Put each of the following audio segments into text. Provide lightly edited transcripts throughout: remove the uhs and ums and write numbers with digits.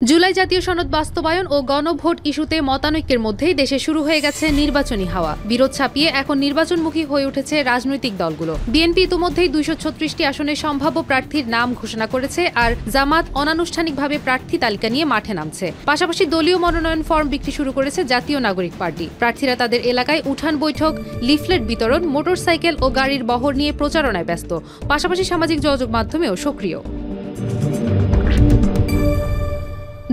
জুলাই জাতীয় সনদ বাস্তবায়ন ও গণভোট ইস্যুতে মতানৈক্যের মধ্যেই দেশে শুরু হয়ে গেছে নির্বাচনী হাওয়া। বিরোধ ছাপিয়ে এখন নির্বাচনমুখী হয়ে উঠেছে রাজনৈতিক দলগুলো। বিএনপি ইতিমধ্যেই 236টি আসনে সম্ভাব্য প্রার্থীর নাম ঘোষণা করেছে, আর জামাত অনানুষ্ঠানিকভাবে প্রার্থী তালিকা নিয়ে মাঠে নামছে। পাশাপাশি দলীয় মনোনয়ন ফর্ম বিক্রি শুরু করেছে জাতীয় নাগরিক পার্টি। প্রার্থীরা তাদের এলাকায় উঠান বৈঠক, লিফলেট বিতরণ, মোটরসাইকেল ও গাড়ির বহর নিয়ে প্রচারণায় ব্যস্ত। পাশাপাশি সামাজিক যোগাযোগ মাধ্যমেও সক্রিয়।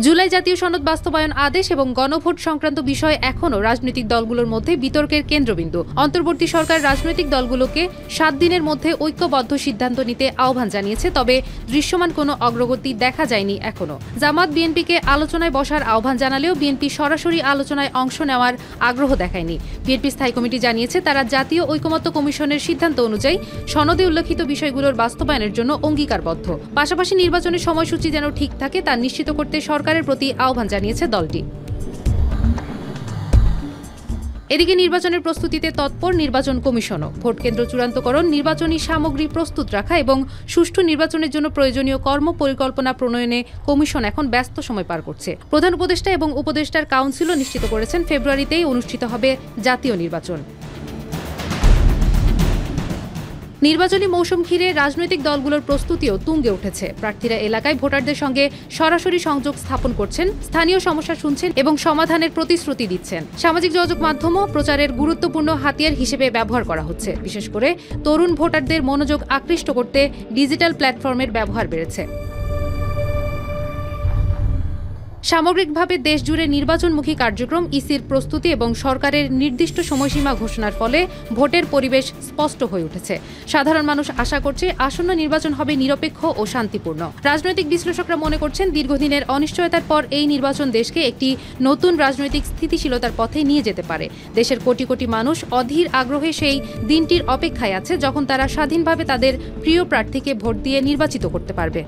জুলাই জাতীয় সনদ বাস্তবায়ন আদেশ এবং গণভোট সংক্রান্ত বিষয় এখনও রাজনৈতিক দলগুলোর মধ্যে বিতর্কের কেন্দ্রবিন্দু। অন্তর্বর্তী সরকার রাজনৈতিক দলগুলোকে 7 দিনের মধ্যে ঐক্যবদ্ধ সিদ্ধান্ত নিতে আহ্বান জানিয়েছে, তবে দৃশ্যমান কোনো অগ্রগতি দেখা যায়নি এখনো। জামাত বিএনপিকে আলোচনায় বসার আহ্বান জানালেও বিএনপি সরাসরি আলোচনায় অংশ নেওয়ার আগ্রহ দেখায়নি। বিএনপি স্থায়ী কমিটি জানিয়েছে তারা জাতীয় ঐকমত্য কমিশনের সিদ্ধান্ত অনুযায়ী সনদে উল্লেখিত বিষয়গুলোর বাস্তবায়নের জন্য অঙ্গীকারবদ্ধ। পাশাপাশি নির্বাচনের সময়সূচি যেন ঠিক থাকে তা নিশ্চিত করতে সরকারের প্রতি আহ্বান জানিয়েছে দলটি। এদিকে নির্বাচনের প্রস্তুতিতে তৎপর নির্বাচন কমিশনও। ভোট কেন্দ্র চূড়ান্তকরণ, নির্বাচনী সামগ্রী প্রস্তুত রাখা এবং সুষ্ঠু নির্বাচনের জন্য প্রয়োজনীয় কর্মপরিকল্পনা প্রণয়নে কমিশন এখন ব্যস্ত সময় পার করছে। প্রধান উপদেষ্টা এবং উপদেষ্টার কাউন্সিলও নিশ্চিত করেছেন ফেব্রুয়ারিতেই অনুষ্ঠিত হবে জাতীয় নির্বাচন। নির্বাচনী মৌসুম ঘিরে রাজনৈতিক দলগুলোর প্রস্তুতিও তুঙ্গে উঠেছে। প্রার্থীরা এলাকায় ভোটারদের সঙ্গে সরাসরি সংযোগ স্থাপন করছেন, স্থানীয় সমস্যা শুনছেন এবং সমাধানের প্রতিশ্রুতি দিচ্ছেন। সামাজিক যোগাযোগ মাধ্যমও প্রচারের গুরুত্বপূর্ণ হাতিয়ার হিসেবে ব্যবহার করা হচ্ছে। বিশেষ করে তরুণ ভোটারদের মনোযোগ আকৃষ্ট করতে ডিজিটাল প্ল্যাটফর্মের ব্যবহার বেড়েছে। সামগ্রিকভাবে দেশজুড়ে নির্বাচনমুখী কার্যক্রম, ইসির প্রস্তুতি এবং সরকারের নির্দিষ্ট সময়সীমা ঘোষণার ফলে ভোটের পরিবেশ স্পষ্ট হয়ে উঠেছে। সাধারণ মানুষ আশা করছে আসন্ন নির্বাচন হবে নিরপেক্ষ ও শান্তিপূর্ণ। রাজনৈতিক বিশ্লেষকরা মনে করছেন দীর্ঘদিনের অনিশ্চয়তার পর এই নির্বাচন দেশকে একটি নতুন রাজনৈতিক স্থিতিশীলতার পথে নিয়ে যেতে পারে। দেশের কোটি কোটি মানুষ অধীর আগ্রহে সেই দিনটির অপেক্ষায় আছে যখন তারা স্বাধীনভাবে তাদের প্রিয় প্রার্থীকে ভোট দিয়ে নির্বাচিত করতে পারবে।